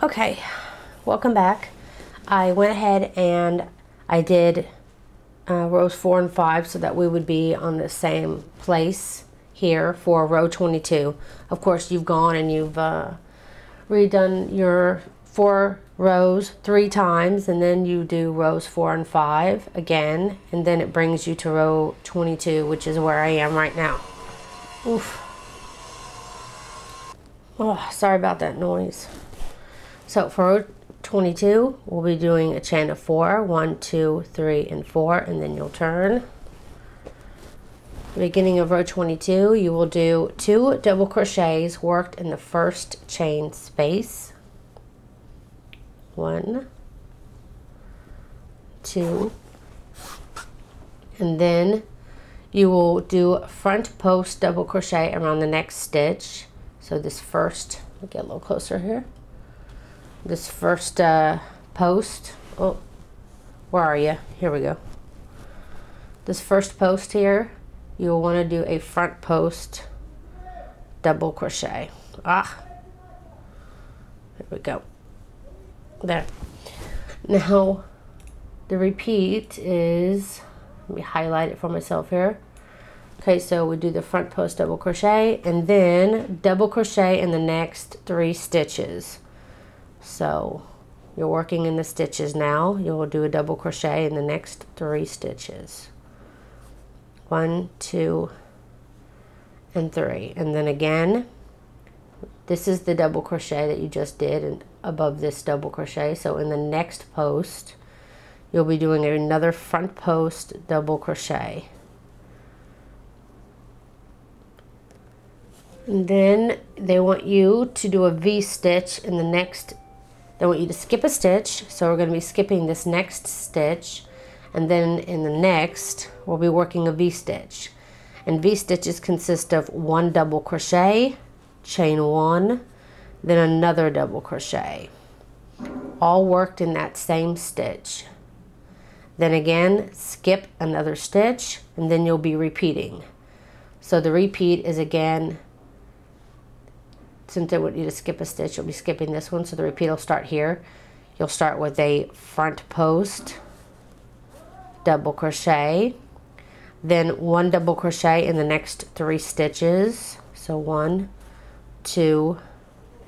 Okay, welcome back. I went ahead and I did rows 4 and 5 so that we would be on the same place here for row 22. Of course, you've gone and you've redone your 4 rows 3 times, and then you do rows 4 and 5 again, and then it brings you to row 22, which is where I am right now. Oof. Oh, sorry about that noise. So for row 22, we'll be doing a chain of 4, 1, 2, 3, and 4, and then you'll turn. The beginning of row 22, you will do 2 double crochets worked in the first chain space. 1, 2, and then you will do front post double crochet around the next stitch. So this first, I'll get a little closer here. This first post, oh, where are you? Here we go. This first post here, you'll want to do a front post double crochet. There we go. There. Now, the repeat is, let me highlight it for myself here. Okay, so we do the front post double crochet and then double crochet in the next 3 stitches. So you're working in the stitches now. You'll do a double crochet in the next 3 stitches. 1, 2, and 3. And then again, this is the double crochet that you just did and above this double crochet. So in the next post, you'll be doing another front post double crochet. And then they want you to do a V-stitch in the next. They want you to skip a stitch, so we're going to be skipping this next stitch, and then in the next we'll be working a V-stitch. And V-stitches consist of 1 double crochet, chain 1, then another double crochet, all worked in that same stitch. Then again, skip another stitch, and then you'll be repeating. So the repeat is again, since I want you to skip a stitch, you'll be skipping this one, so the repeat will start here. You'll start with a front post double crochet, then 1 double crochet in the next 3 stitches. So 1, 2,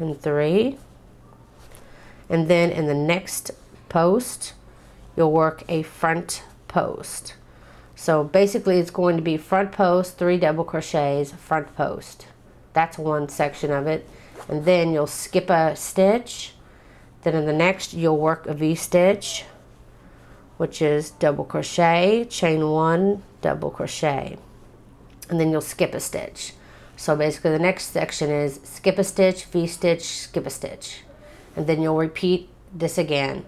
and 3. And then in the next post, you'll work a front post. So basically it's going to be front post, 3 double crochets, front post. That's one section of it. And then you'll skip a stitch. Then in the next you'll work a V-stitch, which is double crochet, chain 1, double crochet. And then you'll skip a stitch. So basically the next section is skip a stitch, V-stitch, skip a stitch. And then you'll repeat this again.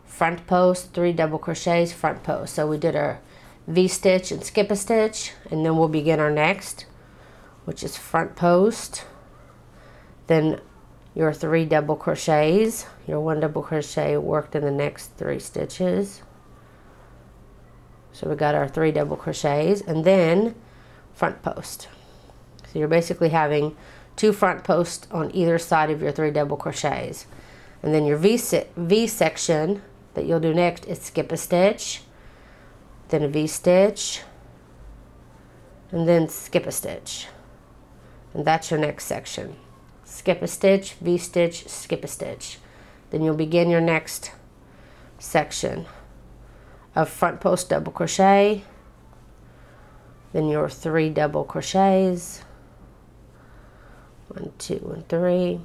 Front post, 3 double crochets, front post. So we did our V-stitch and skip a stitch, and then we'll begin our next, which is front post, then your 3 double crochets, your 1 double crochet worked in the next 3 stitches. So we got our 3 double crochets, and then front post. So you're basically having 2 front posts on either side of your 3 double crochets. And then your V section that you'll do next is skip a stitch, then a V-stitch, and then skip a stitch. And that's your next section. Skip a stitch, V-stitch, skip a stitch. Then you'll begin your next section of front post double crochet, then your 3 double crochets, 1, 2, and 3,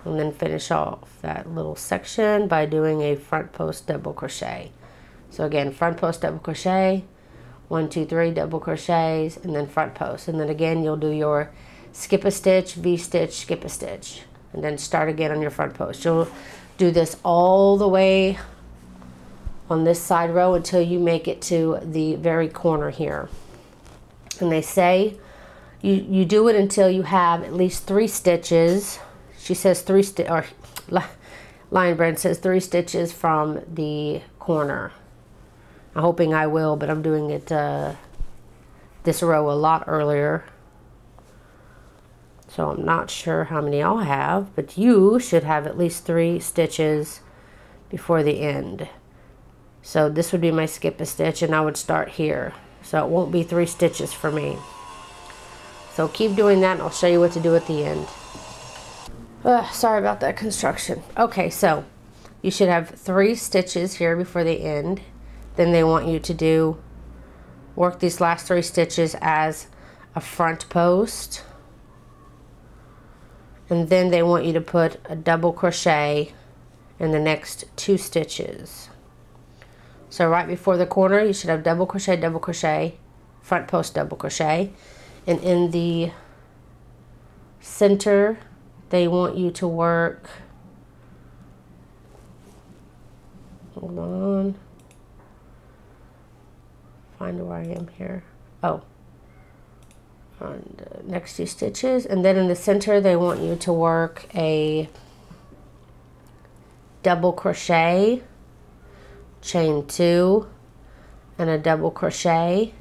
and then finish off that little section by doing a front post double crochet. So again, front post double crochet, 1, 2, 3 double crochets, and then front post. And then again you'll do your skip a stitch, V-stitch, skip a stitch, and then start again on your front post. You'll do this all the way on this side row until you make it to the very corner here. And they say you do it until you have at least 3 stitches. She says 3 or Lion Brand says 3 stitches from the corner. I'm hoping I will, but I'm doing it this row a lot earlier. So I'm not sure how many I'll have, but you should have at least 3 stitches before the end. So this would be my skip a stitch, and I would start here. So it won't be 3 stitches for me. So keep doing that, and I'll show you what to do at the end. Sorry about that construction. Okay, so you should have 3 stitches here before the end. Then they want you to work these last 3 stitches as a front post. And then they want you to put a double crochet in the next 2 stitches. So right before the corner, you should have double crochet, front post double crochet. And in the center, they want you to work, hold on, find where I am here. Oh, on the next 2 stitches. And then in the center, they want you to work a double crochet, chain 2, and a double crochet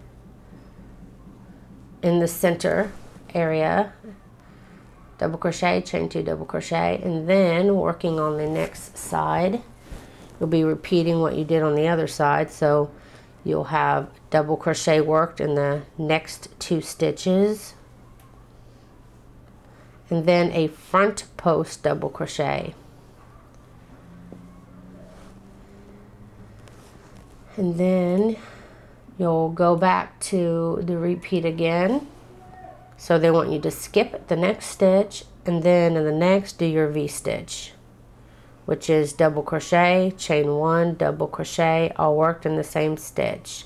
in the center area. Double crochet, chain 2, double crochet, and then working on the next side, you'll be repeating what you did on the other side. So you'll have double crochet worked in the next 2 stitches, and then a front post double crochet. And then you'll go back to the repeat again. So they want you to skip the next stitch, and then in the next do your V-stitch, which is double crochet, chain 1, double crochet, all worked in the same stitch.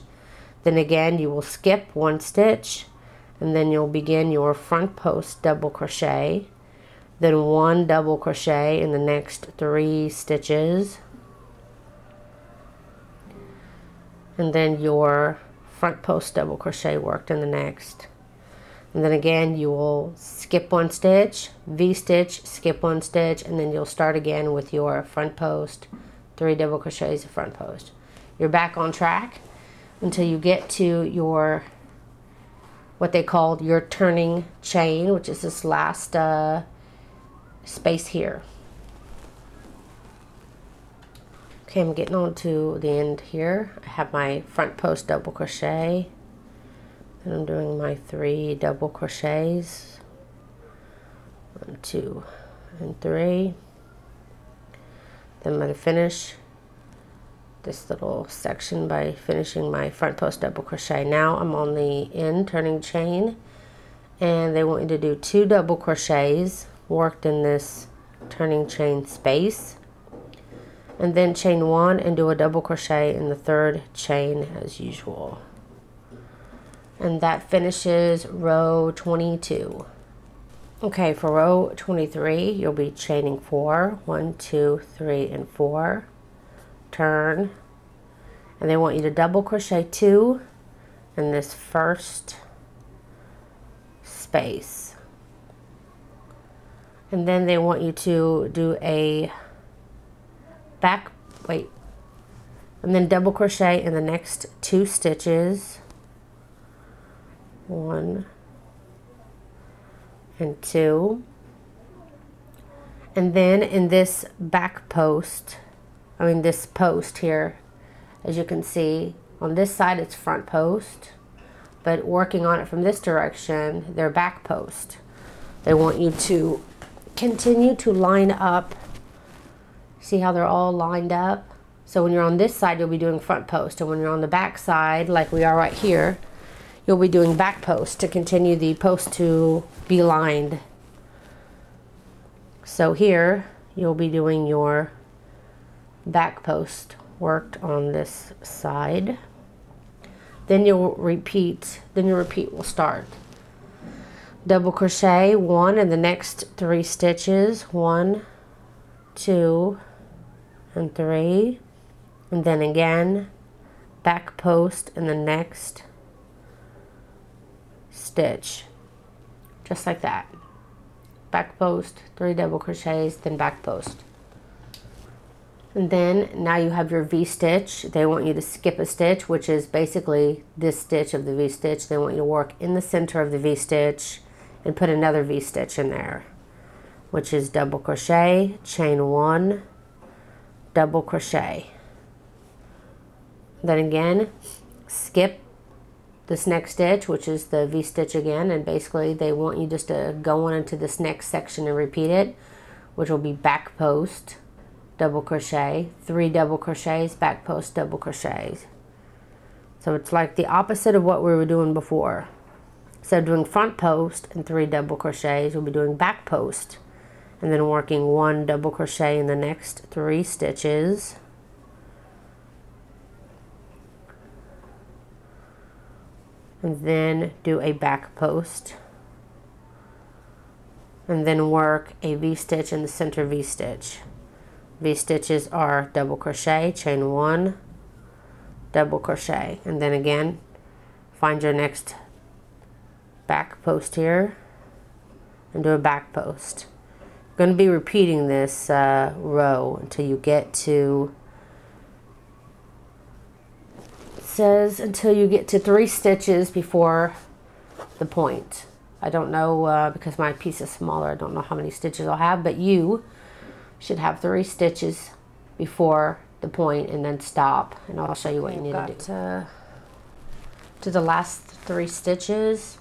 Then again you will skip 1 stitch, and then you'll begin your front post double crochet, then 1 double crochet in the next 3 stitches, and then your front post double crochet worked in the next. And then again you will skip 1 stitch, V-stitch, skip 1 stitch, and then you'll start again with your front post, 3 double crochets, a front post. You're back on track until you get to your, what they call your turning chain, which is this last space here. Okay, I'm getting on to the end here. I have my front post double crochet, and I'm doing my 3 double crochets, 1, 2, and 3. Then I'm going to finish this little section by finishing my front post double crochet. Now I'm on the end turning chain, and they want you to do 2 double crochets worked in this turning chain space, and then chain 1 and do a double crochet in the 3rd chain as usual. And that finishes row 22. Okay, for row 23, you'll be chaining 4, 1, 2, 3, and 4. Turn, and they want you to double crochet 2 in this first space. And then they want you to do a and then double crochet in the next 2 stitches, 1 and 2, and then in this back post, this post here, as you can see on this side it's front post, but working on it from this direction they're back post. They want you to continue to line up. See how they're all lined up? So when you're on this side, you'll be doing front post, and when you're on the back side, like we are right here, you'll be doing back post to continue the post to be lined. So here, you'll be doing your back post worked on this side. Then you'll repeat, your repeat will start. Double crochet 1 in the next 3 stitches, 1, 2, and 3, and then again back post in the next stitch, just like that. Back post, 3 double crochets, then back post. And then now you have your V-stitch. They want you to skip a stitch, which is basically this stitch of the V-stitch. They want you to work in the center of the V-stitch and put another V-stitch in there, which is double crochet, chain 1, double crochet. Then again, skip this next stitch, which is the V-stitch again, and basically they want you just to go on into this next section and repeat it, which will be back post, double crochet, 3 double crochets, back post, double crochets. So it's like the opposite of what we were doing before. Instead of doing front post and 3 double crochets, we'll be doing back post and then working 1 double crochet in the next 3 stitches. And then do a back post. And then work a V-stitch in the center V-stitch. V-stitches are double crochet, chain 1, double crochet, and then again find your next back post here and do a back post. You're going to be repeating this row until you get to, it says until you get to 3 stitches before the point. I don't know because my piece is smaller, I don't know how many stitches I'll have, but you should have 3 stitches before the point and then stop, and I'll show you what you need to do. To the last 3 stitches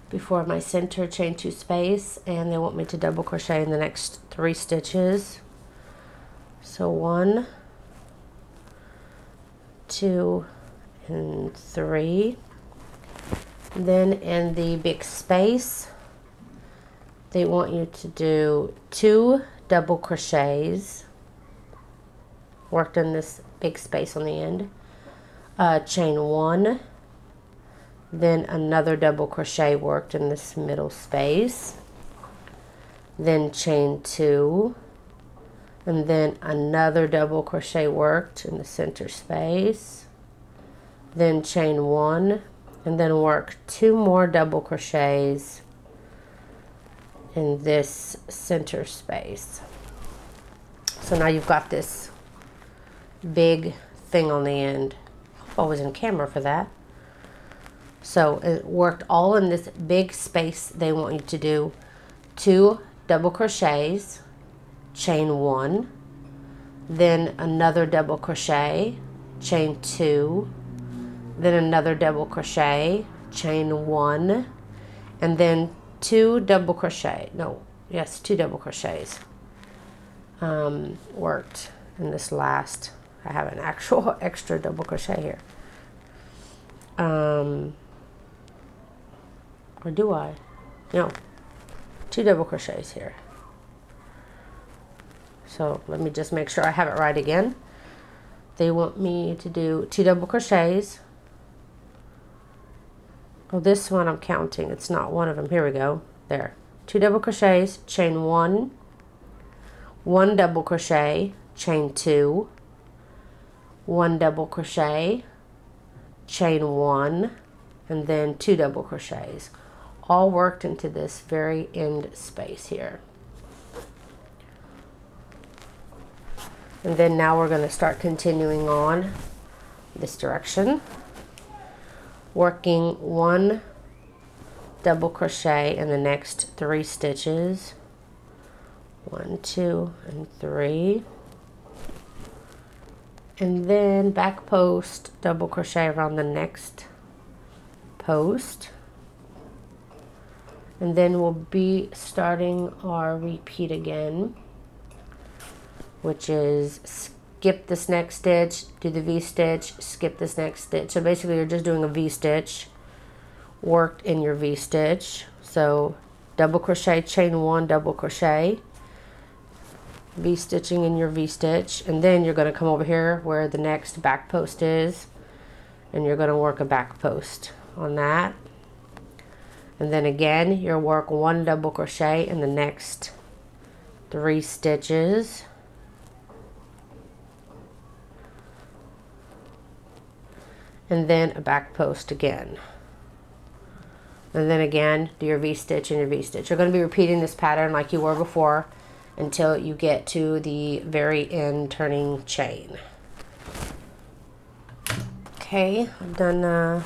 before my center chain 2 space, and they want me to double crochet in the next 3 stitches. So 1, 2, and 3. Then in the big space, they want you to do 2 double crochets worked in this big space on the end, chain 1, then another double crochet worked in this middle space, then chain 2, and then another double crochet worked in the center space, then chain 1, and then work 2 more double crochets in this center space. So now you've got this big thing on the end. I was in camera for that. So it worked all in this big space. They want you to do 2 double crochets, chain 1, then another double crochet, chain 2, then another double crochet, chain 1, and then 2 double crochet, two double crochets worked in this last. I have an actual extra double crochet here. Or do I? No, 2 double crochets here. So let me just make sure I have it right again. They want me to do 2 double crochets. Oh, this one I'm counting. It's not one of them. Here we go. There. 2 double crochets, chain 1, 1 double crochet, chain 2, 1 double crochet, chain 1, and then 2 double crochets, all worked into this very end space here. And then now we're going to start continuing on this direction, working 1 double crochet in the next 3 stitches, 1, 2, and 3, and then back post, double crochet around the next post, and then we'll be starting our repeat again, which is skip this next stitch, do the V-stitch, skip this next stitch. So basically you're just doing a V-stitch worked in your V-stitch. So double crochet, chain 1, double crochet, V-stitching in your V-stitch, and then you're going to come over here where the next back post is, and you're going to work a back post on that. And then again you'll work 1 double crochet in the next 3 stitches. And then a back post again. And then again, do your V-stitch and your V-stitch. You're going to be repeating this pattern like you were before until you get to the very end turning chain. Okay, I've done,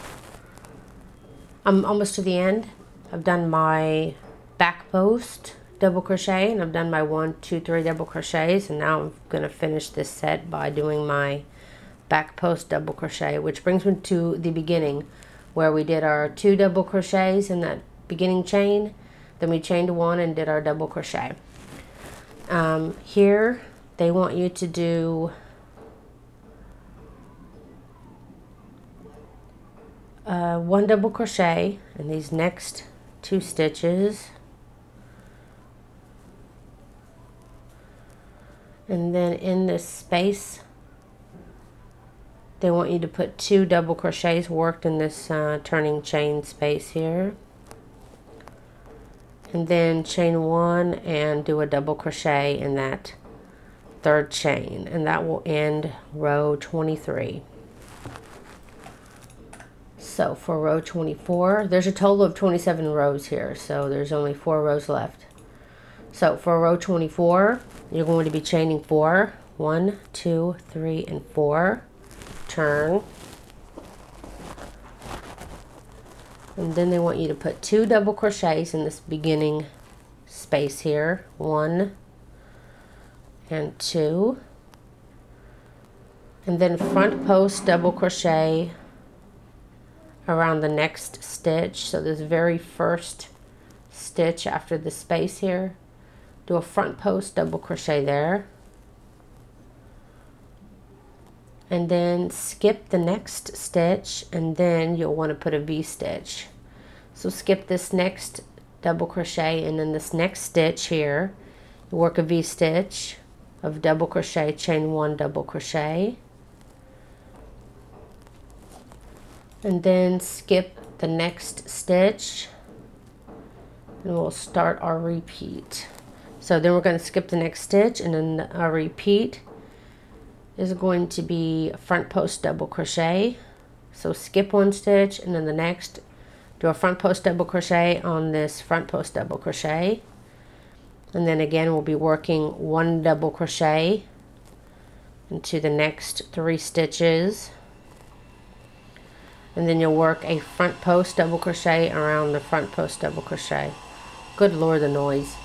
I'm almost to the end. I've done my back post double crochet, and I've done my 1, 2, 3 double crochets, and now I'm going to finish this set by doing my back post double crochet, which brings me to the beginning where we did our 2 double crochets in that beginning chain, then we chained 1 and did our double crochet. Here they want you to do one double crochet in these next 2 stitches, and then in this space they want you to put 2 double crochets worked in this turning chain space here, and then chain 1 and do a double crochet in that 3rd chain, and that will end row 23. So for row 24, there's a total of 27 rows here, so there's only 4 rows left. So for row 24, you're going to be chaining 4. 1, 2, 3, and 4. Turn. And then they want you to put 2 double crochets in this beginning space here. 1 and 2. And then front post double crochet around the next stitch. So this very first stitch after the space here, do a front post double crochet there, and then skip the next stitch, and then you'll want to put a V-stitch. So skip this next double crochet, and then this next stitch here, you work a V-stitch of double crochet, chain 1 double crochet, and then skip the next stitch, and we'll start our repeat. So then we're going to skip the next stitch, and then our repeat is going to be front post double crochet. So skip 1 stitch, and then the next do a front post double crochet on this front post double crochet, and then again we'll be working 1 double crochet into the next 3 stitches, and then you'll work a front post double crochet around the front post double crochet. Good Lord, the noise.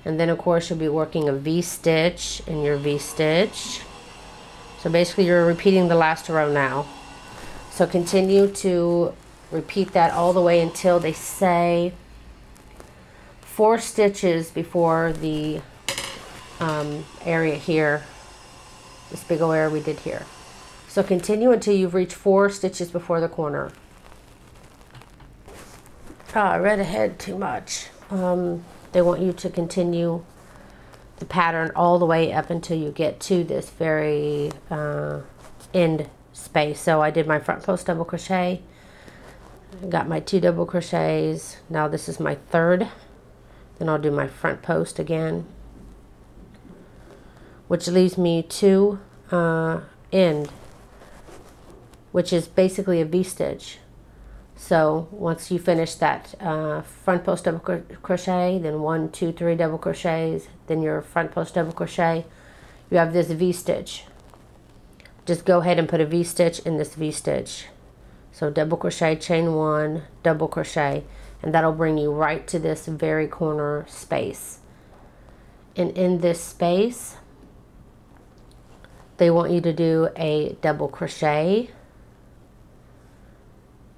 And then of course you'll be working a V-stitch in your V-stitch. So basically you're repeating the last row now. So continue to repeat that all the way until they say 4 stitches before the area here, this big old area we did here. So continue until you've reached 4 stitches before the corner. I read ahead too much. They want you to continue the pattern all the way up until you get to this very end space. So I did my front post double crochet, got my 2 double crochets. Now this is my 3rd. Then I'll do my front post again, which leaves me to end, which is basically a V-stitch. So once you finish that front post double crochet, then 1, 2, 3 double crochets, then your front post double crochet, you have this V-stitch. Just go ahead and put a V-stitch in this V-stitch. So double crochet, chain 1, double crochet, and that'll bring you right to this very corner space. And in this space, they want you to do a double crochet,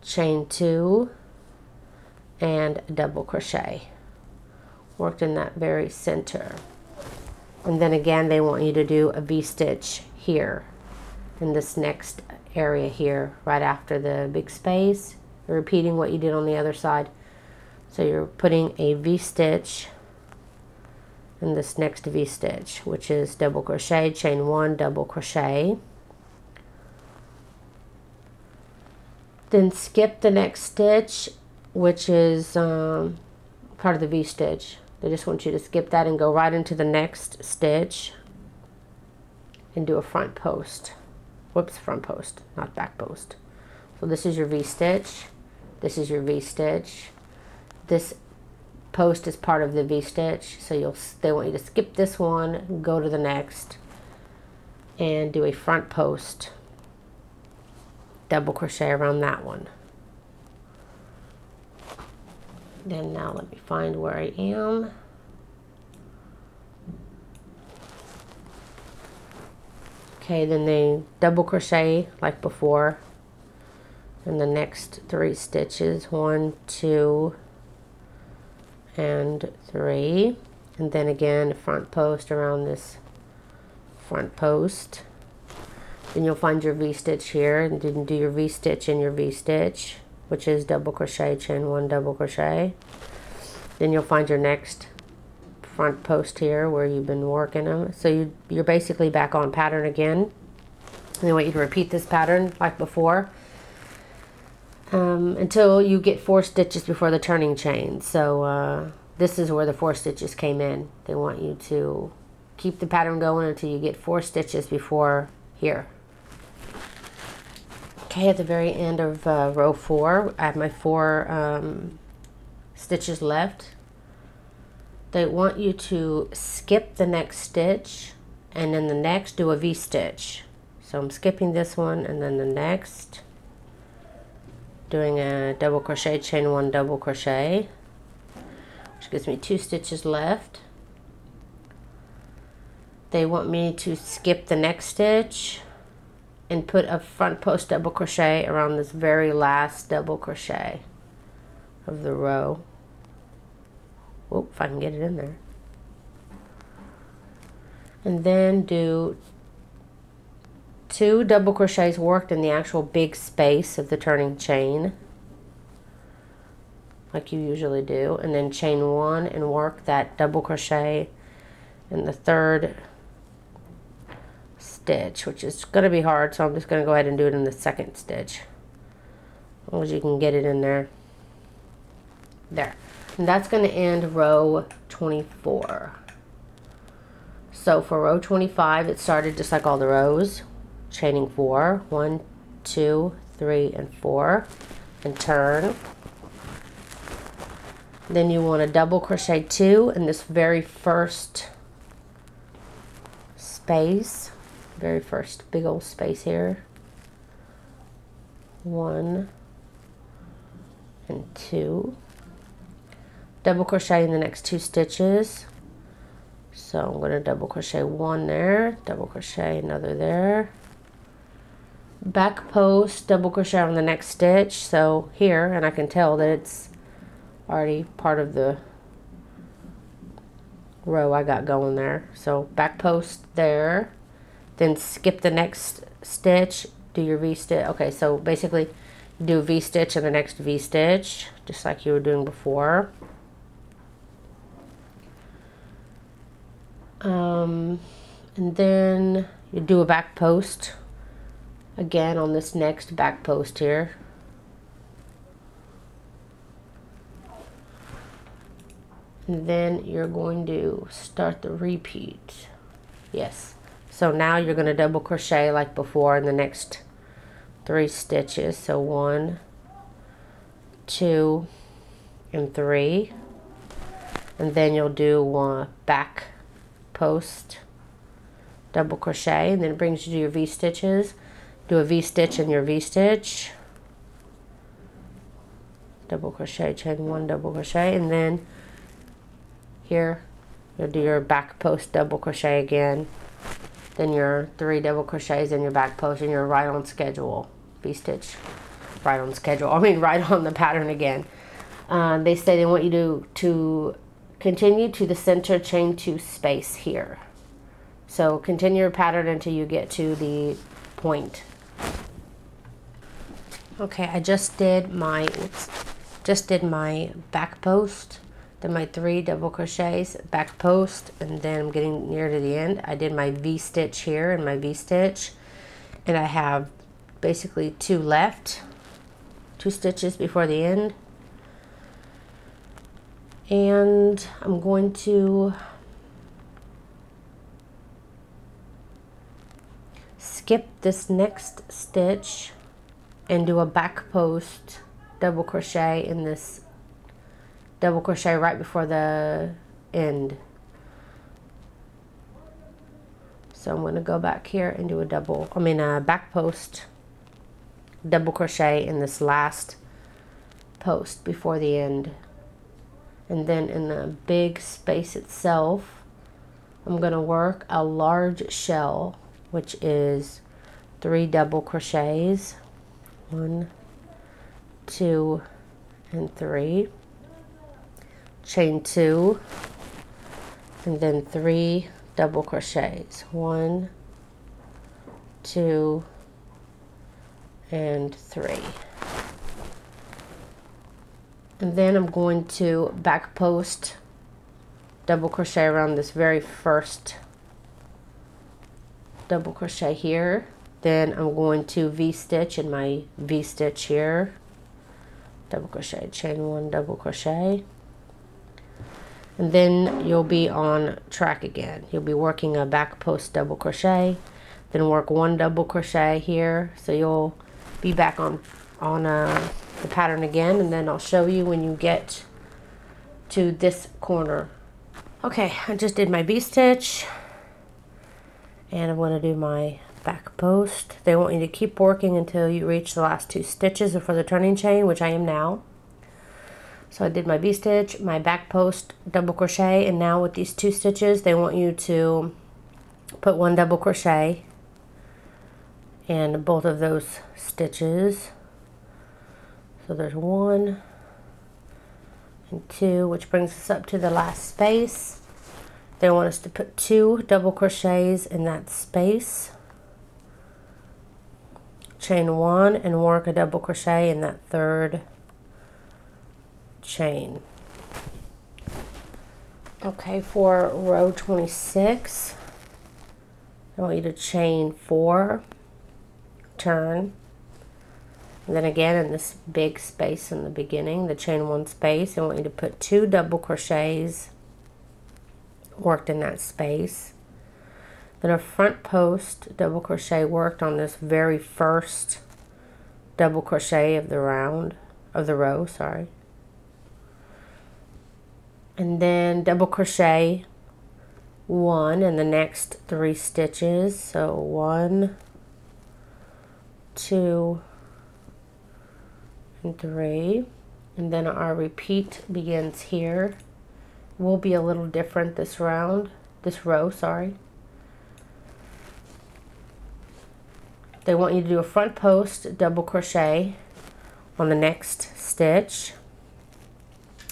chain 2, and double crochet worked in that very center. And then again they want you to do a V-stitch here in this next area here right after the big space. You're repeating what you did on the other side. So you're putting a V-stitch in this next V-stitch, which is double crochet, chain 1, double crochet. Then skip the next stitch, which is part of the V-stitch. They just want you to skip that and go right into the next stitch and do a front post. Whoops, front post, not back post. So this is your V-stitch. This is your V-stitch. This post is part of the V-stitch, so they want you to skip this one, go to the next, and do a front post double crochet around that one. Then now let me find where I am. Okay, then they double crochet like before in the next 3 stitches, 1, 2, and 3, and then again front post around this front post. Then you'll find your V-stitch here, and then do your V-stitch in your V-stitch, which is double crochet, chain 1, double crochet. Then you'll find your next front post here where you've been working them. So you're basically back on pattern again. And I want you to repeat this pattern like before until you get 4 stitches before the turning chain. So this is where the 4 stitches came in. They want you to keep the pattern going until you get 4 stitches before here. Okay, at the very end of row 4, I have my 4 stitches left. They want you to skip the next stitch and then the next do a V-stitch. So I'm skipping this one and then the next, doing a double crochet, chain 1, double crochet, which gives me 2 stitches left. They want me to skip the next stitch and put a front post double crochet around this very last double crochet of the row. Whoop, if I can get it in there. And then do 2 double crochets worked in the actual big space of the turning chain, like you usually do, and then chain 1 and work that double crochet in the 3rd stitch, which is going to be hard, so I'm just going to go ahead and do it in the 2nd stitch, as long as you can get it in there. There. And that's going to end row 24. So for row 25, it started just like all the rows, chaining 4, 1, 2, 3, and 4, and turn. Then you want to double crochet 2 in this very first space, very first big old space here. 1 and 2. Double crochet in the next 2 stitches. So I'm going to double crochet 1 there, double crochet another there. Back post, double crochet on the next stitch. So here, and I can tell that it's already part of the row I got going there. So back post there, then skip the next stitch, do your V-stitch. Okay, so basically do a V-stitch and the next V-stitch, just like you were doing before. And then you do a back post again on this next back post here. And then you're going to start the repeat. Yes. So now you're going to double crochet like before in the next 3 stitches. So 1, 2, and 3. And then you'll do 1 back post, double crochet, and then it brings you to your V-stitches. Do a V-stitch in your V-stitch, double crochet, chain 1, double crochet, and then here you'll do your back post double crochet again, then your 3 double crochets in your back post, and you're right on schedule. V-stitch, right on schedule, I mean right on the pattern again. They say they want you to continue to the center chain 2 space here. So continue your pattern until you get to the point. Okay, I just did my back post, then my 3 double crochets, back post, and then I'm getting near to the end. I did my V-stitch here and my V-stitch, and I have basically 2 left, 2 stitches before the end. And I'm going to skip this next stitch and do a back post double crochet in this double crochet right before the end. So I'm going to go back here and do a back post double crochet in this last post before the end. And then in the big space itself, I'm going to work a large shell, which is 3 double crochets. 1, 2, and 3. Chain 2, and then 3 double crochets. 1, 2, and 3. And then I'm going to back post double crochet around this very first double crochet here. Then I'm going to V-stitch in my V-stitch here, double crochet, chain 1, double crochet, and then you'll be on track again. You'll be working a back post double crochet, then work 1 double crochet here, so you'll be back on the pattern again, and then I'll show you when you get to this corner. Okay, I just did my V-stitch, and I'm going to do my back post. They want you to keep working until you reach the last 2 stitches for the turning chain, which I am now. So I did my V-stitch, my back post double crochet, and now with these 2 stitches they want you to put 1 double crochet in both of those stitches. So there's 1 and 2, which brings us up to the last space. They want us to put 2 double crochets in that space, chain 1, and work a double crochet in that 3rd chain. Okay, for row 26, I want you to chain 4, turn, and then again in this big space in the beginning, the chain 1 space, I want you to put 2 double crochets worked in that space. Then a front post double crochet worked on this very first double crochet of the row, sorry. And then double crochet 1 in the next 3 stitches. So 1, 2, and 3. And then our repeat begins here. Will be a little different this row, sorry. They want you to do a front post double crochet on the next stitch.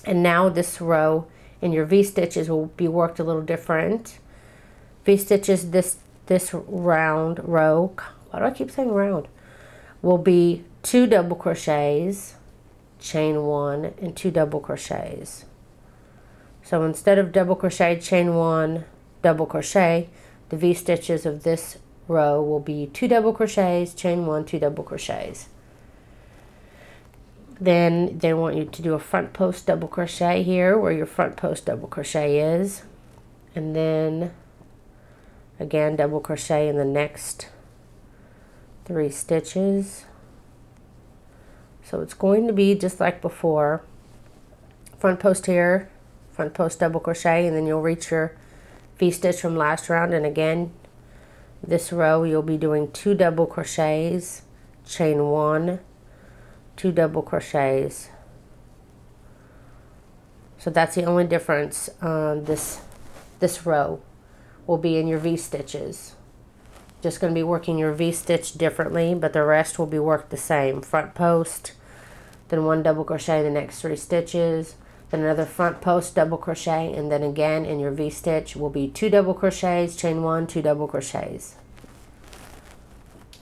And now this row in your V-stitches will be worked a little different. V-stitches, this round row, why do I keep saying round, will be 2 double crochets, chain 1, and 2 double crochets. So instead of double crochet, chain 1, double crochet, the V-stitches of this row will be 2 double crochets, chain 1, 2 double crochets. Then they want you to do a front post double crochet here where your front post double crochet is, and then again double crochet in the next 3 stitches. So it's going to be just like before, front post here, front post double crochet, and then you'll reach your V-stitch from last round, and again this row you'll be doing 2 double crochets, chain 1, 2 double crochets. So that's the only difference. This row will be in your V-stitches. Just going to be working your V-stitch differently, but the rest will be worked the same. Front post, then 1 double crochet in the next 3 stitches, then another front post double crochet, and then again in your V-stitch will be 2 double crochets, chain 1, 2 double crochets.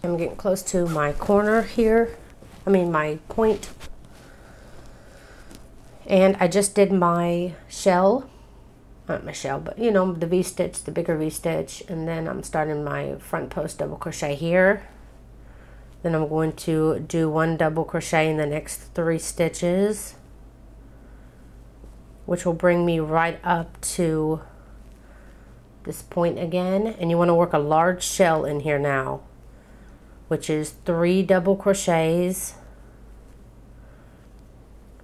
I'm getting close to my corner here. My point, and I just did my shell, not my shell, but you know, the V-stitch, the bigger V-stitch, and then I'm starting my front post double crochet here. Then I'm going to do 1 double crochet in the next 3 stitches, which will bring me right up to this point again, and you want to work a large shell in here now, which is 3 double crochets,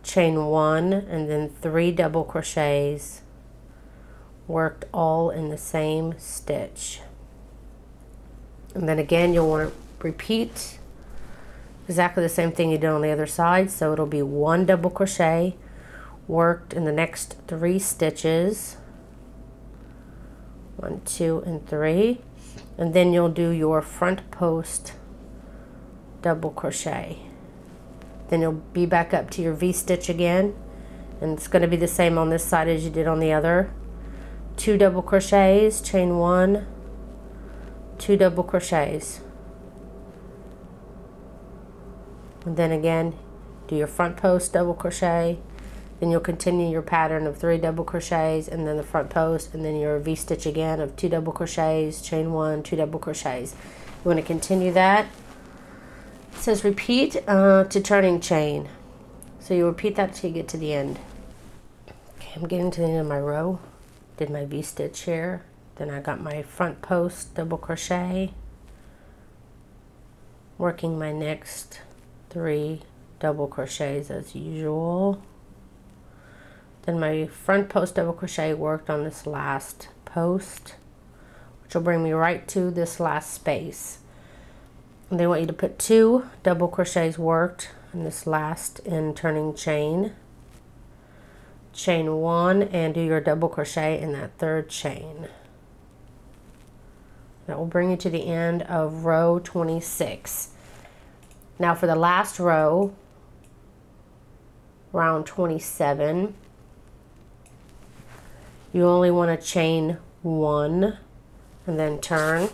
chain 1, and then 3 double crochets worked all in the same stitch. And then again you'll want to repeat exactly the same thing you did on the other side. So it'll be 1 double crochet, worked in the next 3 stitches. 1, 2, and 3, and then you'll do your front post double crochet. Then you'll be back up to your V-stitch again, and it's going to be the same on this side as you did on the other. 2 double crochets, chain 1, 2 double crochets, and then again do your front post double crochet. Then you'll continue your pattern of 3 double crochets, and then the front post, and then your V-stitch again of 2 double crochets, chain 1, 2 double crochets. You want to continue that. It says repeat to turning chain. So you repeat that till you get to the end. Okay, I'm getting to the end of my row. Did my V-stitch here. Then I got my front post double crochet. Working my next 3 double crochets as usual. Then my front post double crochet worked on this last post, which will bring me right to this last space. And they want you to put 2 double crochets worked in this last in turning chain. Chain 1 and do your double crochet in that 3rd chain. That will bring you to the end of row 26. Now for the last row, round 27, you only want to chain 1 and then turn.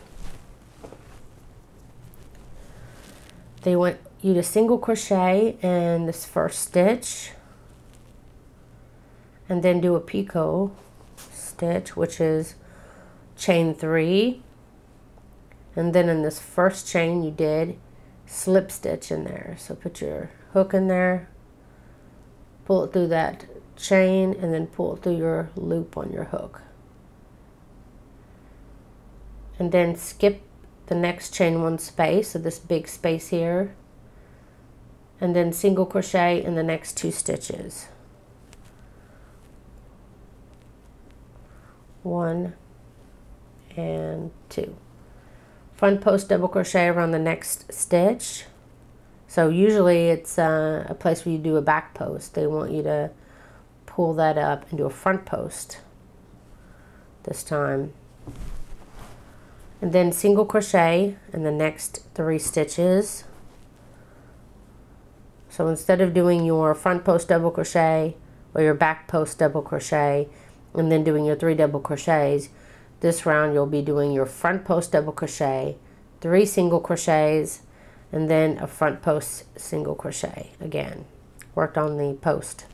They want you to single crochet in this first stitch and then do a picot stitch, which is chain 3, and then in this first chain you did slip stitch in there. So put your hook in there, pull it through that chain, and then pull it through your loop on your hook, and then skip the next chain 1 space, so this big space here, and then single crochet in the next 2 stitches. 1 and 2. Front post double crochet around the next stitch. So usually it's a place where you do a back post. They want you to pull that up and do a front post this time. And then single crochet in the next 3 stitches. So instead of doing your front post double crochet or your back post double crochet and then doing your 3 double crochets, this round you'll be doing your front post double crochet, 3 single crochets, and then a front post single crochet again. Worked on the post.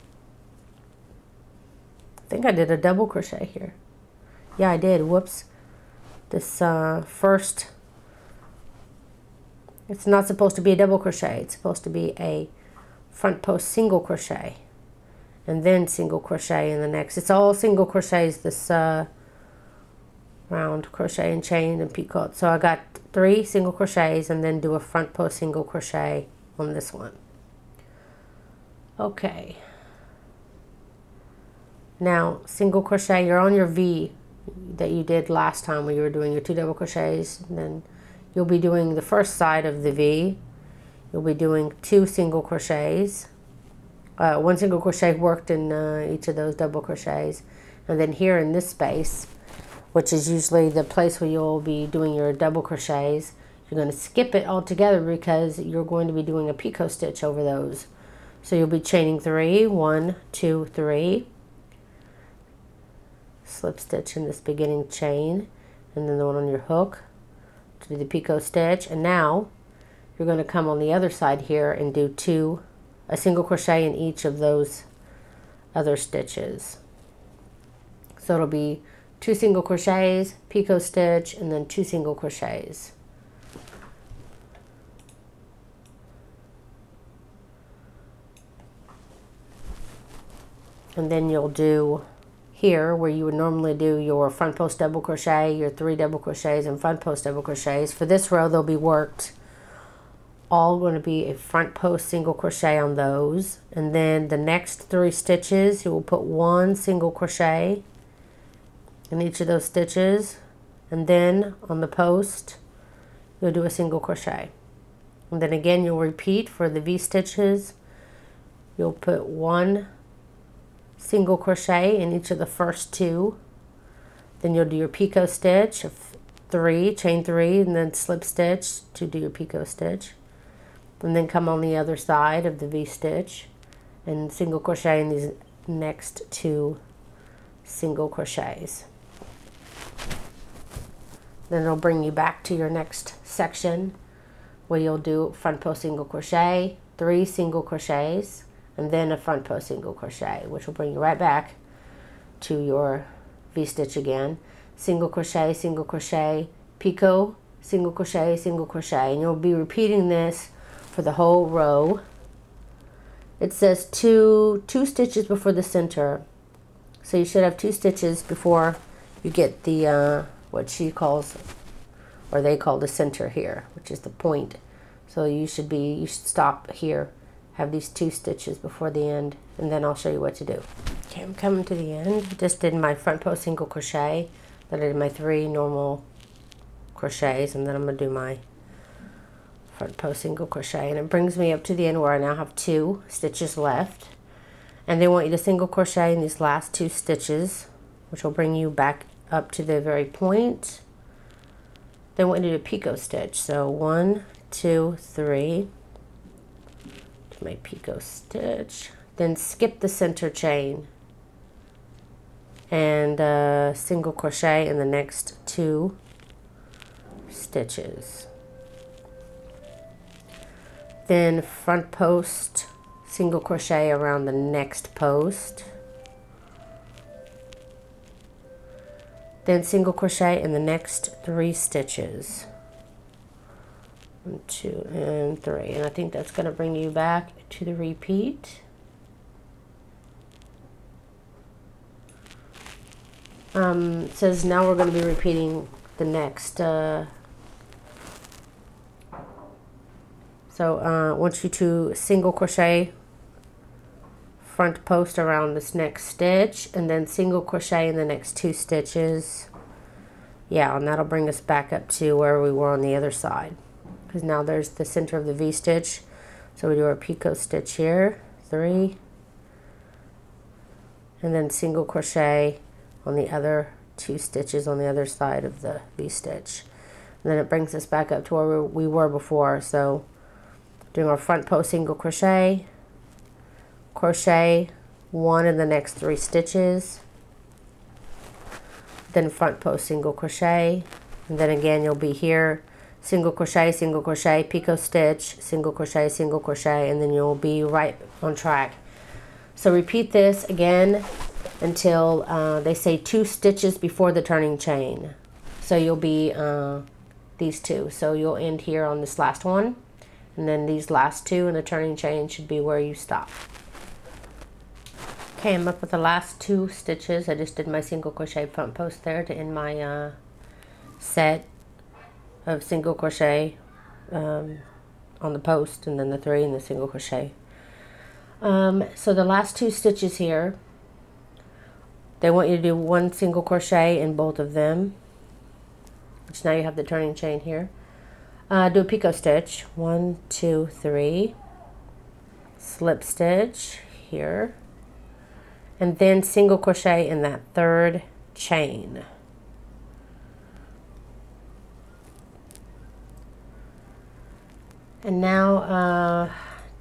I think I did a double crochet here. Yeah, I did. Whoops. This first, it's not supposed to be a double crochet. It's supposed to be a front post single crochet and then single crochet in the next. It's all single crochets this round, crochet and chain and picot. So I got 3 single crochets and then do a front post single crochet on this one. Okay. Now single crochet, you're on your V that you did last time when you were doing your 2 double crochets. And then you'll be doing the first side of the V. You'll be doing 2 single crochets. 1 single crochet worked in each of those double crochets. And then here in this space, which is usually the place where you'll be doing your double crochets, you're going to skip it altogether because you're going to be doing a picot stitch over those. So you'll be chaining 3, 1, 2, 3, slip stitch in this beginning chain, and then the one on your hook to do the picot stitch. And now you're going to come on the other side here and do a single crochet in each of those other stitches. So it'll be 2 single crochets, picot stitch, and then 2 single crochets. And then you'll do here where you would normally do your front post double crochet, your 3 double crochets and front post double crochets. For this row they'll be worked all going to be a front post single crochet on those, and then the next 3 stitches you will put 1 single crochet in each of those stitches, and then on the post you'll do a single crochet, and then again you'll repeat for the V stitches. You'll put 1 single crochet in each of the first 2. Then you'll do your picot stitch of 3, chain 3, and then slip stitch to do your picot stitch. And then come on the other side of the V-stitch and single crochet in these next 2 single crochets. Then it'll bring you back to your next section where you'll do front post single crochet, 3 single crochets, and then a front post single crochet, which will bring you right back to your V-stitch again. Single crochet, picot, single crochet, and you'll be repeating this for the whole row. It says two stitches before the center, so you should have 2 stitches before you get the what she calls, or they call, the center here, which is the point. So you should stop here, have these 2 stitches before the end, and then I'll show you what to do. Okay, I'm coming to the end. Just did my front post single crochet, then I did my 3 normal crochets, and then I'm going to do my front post single crochet, and it brings me up to the end where I now have 2 stitches left. And they want you to single crochet in these last 2 stitches, which will bring you back up to the very point. They want you to do a picot stitch, so 1, 2, 3, to my picot stitch, then skip the center chain and single crochet in the next 2 stitches. Then front post single crochet around the next post, then single crochet in the next 3 stitches, 1, 2, and 3, and I think that's going to bring you back to the repeat. It says now we're going to be repeating the next so I want you to single crochet front post around this next stitch, and then single crochet in the next 2 stitches. Yeah, and that'll bring us back up to where we were on the other side, because now there's the center of the V-stitch. So we do our picot stitch here, 3, and then single crochet on the other 2 stitches on the other side of the V-stitch. And then it brings us back up to where we were before. So doing our front post single crochet, crochet 1 in the next 3 stitches, then front post single crochet, and then again you'll be here, single crochet, picot stitch, single crochet, and then you'll be right on track. So repeat this again until they say 2 stitches before the turning chain. So you'll be these 2, so you'll end here on this last one, and then these last 2 in the turning chain should be where you stop. Okay, I'm up with the last 2 stitches. I just did my single crochet front post there to end my set of single crochet on the post, and then the 3 in the single crochet. So the last 2 stitches here, they want you to do 1 single crochet in both of them, which now you have the turning chain here. Do a picot stitch, 1, 2, 3, slip stitch here, and then single crochet in that 3rd chain. And now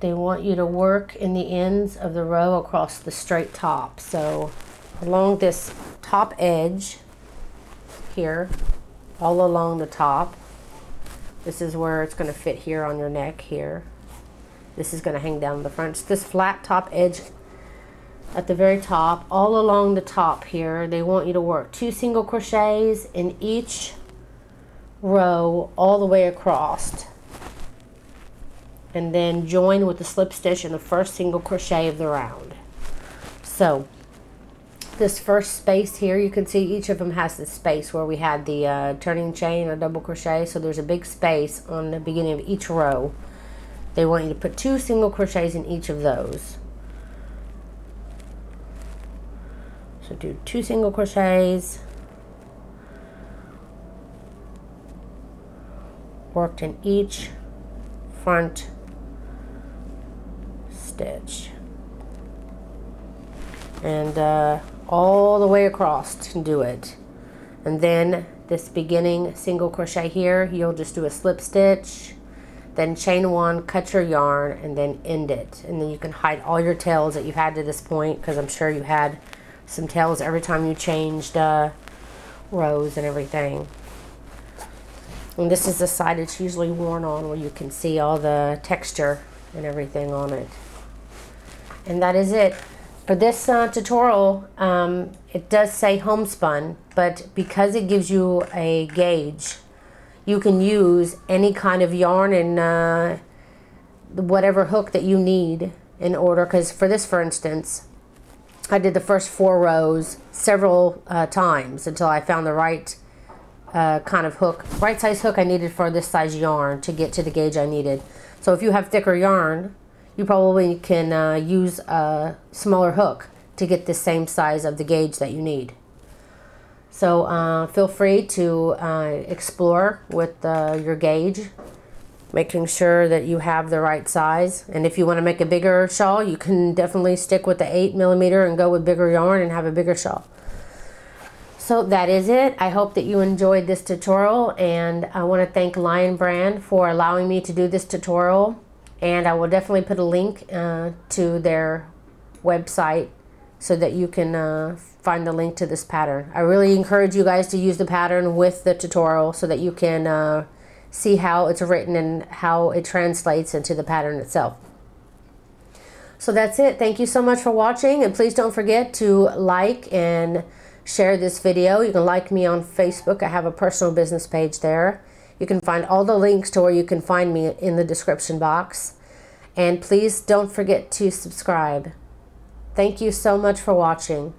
they want you to work in the ends of the row across the straight top. So along this top edge here, all along the top, this is where it's going to fit here on your neck here. This is going to hang down the front. It's this flat top edge at the very top, all along the top here. They want you to work 2 single crochets in each row all the way across, and then join with the slip stitch in the first single crochet of the round. So this first space here, you can see each of them has the space where we had the turning chain or double crochet. So there's a big space on the beginning of each row. They want you to put 2 single crochets in each of those. So do 2 single crochets, worked in each front stitch. and all the way across to do it. And then this beginning single crochet here, you'll just do a slip stitch, then chain one, cut your yarn, and then end it. And then you can hide all your tails that you've had to this point, because I'm sure you had some tails every time you changed rows and everything. And this is the side it's usually worn on, where you can see all the texture and everything on it. And that is it. For this tutorial, it does say homespun, but because it gives you a gauge, you can use any kind of yarn and whatever hook that you need in order, because for this, for instance, I did the first 4 rows several times until I found the right kind of hook, right size hook I needed for this size yarn to get to the gauge I needed. So if you have thicker yarn, you probably can use a smaller hook to get the same size of the gauge that you need. So feel free to explore with your gauge, making sure that you have the right size. And if you want to make a bigger shawl, you can definitely stick with the 8mm and go with bigger yarn and have a bigger shawl. So that is it. I hope that you enjoyed this tutorial, and I want to thank Lion Brand for allowing me to do this tutorial. And I will definitely put a link to their website so that you can find the link to this pattern. I really encourage you guys to use the pattern with the tutorial so that you can see how it's written and how it translates into the pattern itself. So that's it. Thank you so much for watching, and please don't forget to like and share this video. You can like me on Facebook. I have a personal business page there. You can find all the links to where you can find me in the description box. And please don't forget to subscribe. Thank you so much for watching.